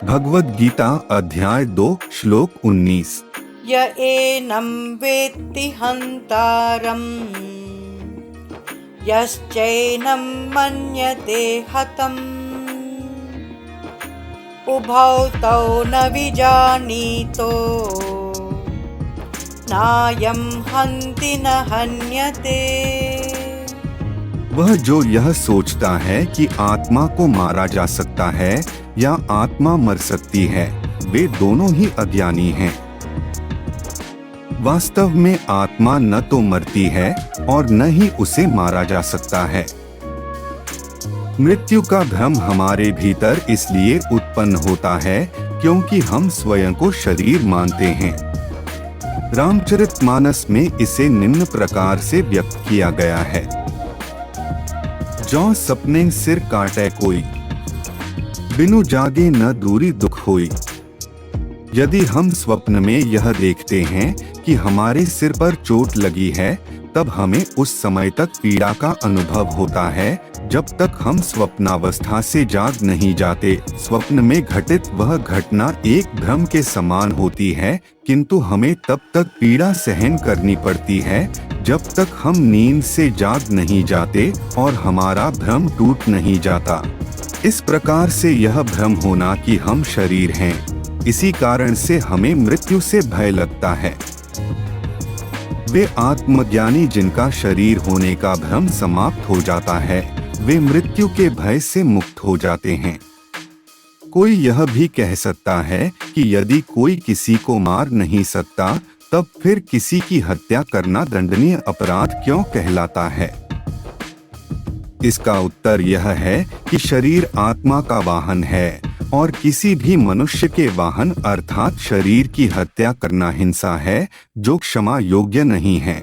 भगवद गीता अध्याय 2 श्लोक 19। य एनं वेत्ति हन्तारम् यश्चैनं मन्यते हतम् उभौ तौ न विजानीतो नायं हन्ति न हन्यते। वह जो यह सोचता है कि आत्मा को मारा जा सकता है या आत्मा मर सकती है, वे दोनों ही अज्ञानी हैं। वास्तव में आत्मा न तो मरती है और न ही उसे मारा जा सकता है। मृत्यु का भ्रम हमारे भीतर इसलिए उत्पन्न होता है क्योंकि हम स्वयं को शरीर मानते हैं। रामचरितमानस में इसे निम्न प्रकार से व्यक्त किया गया है। जौ सपने सिर काटे कोई, बिनु जागे न दूरी दुख होई। यदि हम स्वप्न में यह देखते हैं कि हमारे सिर पर चोट लगी है, तब हमें उस समय तक पीड़ा का अनुभव होता है जब तक हम स्वप्नावस्था से जाग नहीं जाते। स्वप्न में घटित वह घटना एक भ्रम के समान होती है, किंतु हमें तब तक पीड़ा सहन करनी पड़ती है जब तक हम नींद से जाग नहीं जाते और हमारा भ्रम टूट नहीं जाता। इस प्रकार से यह भ्रम होना कि हम शरीर हैं, इसी कारण से हमें मृत्यु से भय लगता है। वे आत्मज्ञानी जिनका शरीर होने का भ्रम समाप्त हो जाता है, वे मृत्यु के भय से मुक्त हो जाते हैं। कोई यह भी कह सकता है कि यदि कोई किसी को मार नहीं सकता, तब फिर किसी की हत्या करना दंडनीय अपराध क्यों कहलाता है? इसका उत्तर यह है कि शरीर आत्मा का वाहन है और किसी भी मनुष्य के वाहन अर्थात शरीर की हत्या करना हिंसा है, जो क्षमा योग्य नहीं है।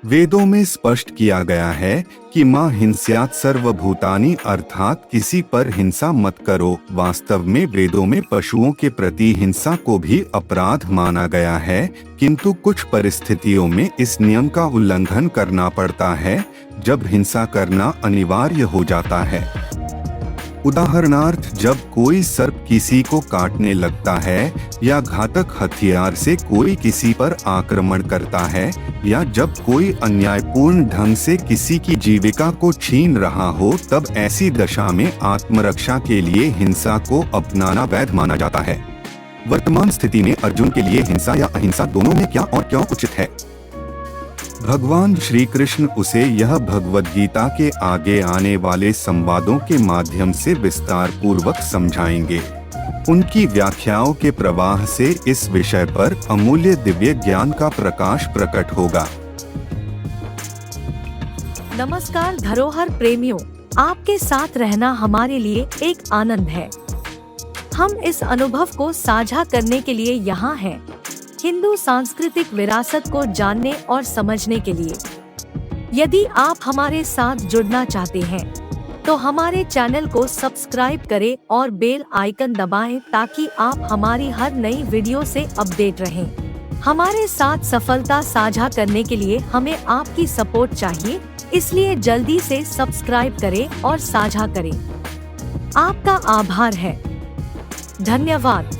वेदों में स्पष्ट किया गया है कि मां हिंस्यात् सर्वभूतानि अर्थात किसी पर हिंसा मत करो। वास्तव में वेदों में पशुओं के प्रति हिंसा को भी अपराध माना गया है, किंतु कुछ परिस्थितियों में इस नियम का उल्लंघन करना पड़ता है जब हिंसा करना अनिवार्य हो जाता है। उदाहरणार्थ, जब कोई सर्प किसी को काटने लगता है या घातक हथियार से कोई किसी पर आक्रमण करता है या जब कोई अन्यायपूर्ण ढंग से किसी की जीविका को छीन रहा हो, तब ऐसी दशा में आत्मरक्षा के लिए हिंसा को अपनाना वैध माना जाता है। वर्तमान स्थिति में अर्जुन के लिए हिंसा या अहिंसा दोनों में क्या और क्यों उचित है? भगवान श्री कृष्ण उसे यह भगवद गीता के आगे आने वाले संवादों के माध्यम से विस्तार पूर्वक समझाएंगे। उनकी व्याख्याओं के प्रवाह से इस विषय पर अमूल्य दिव्य ज्ञान का प्रकाश प्रकट होगा। नमस्कार धरोहर प्रेमियों, आपके साथ रहना हमारे लिए एक आनंद है। हम इस अनुभव को साझा करने के लिए यहाँ हैं, हिंदू सांस्कृतिक विरासत को जानने और समझने के लिए। यदि आप हमारे साथ जुड़ना चाहते हैं, तो हमारे चैनल को सब्सक्राइब करें और बेल आइकन दबाएं ताकि आप हमारी हर नई वीडियो से अपडेट रहें। हमारे साथ सफलता साझा करने के लिए हमें आपकी सपोर्ट चाहिए, इसलिए जल्दी से सब्सक्राइब करें और साझा करें। आपका आभार है। धन्यवाद।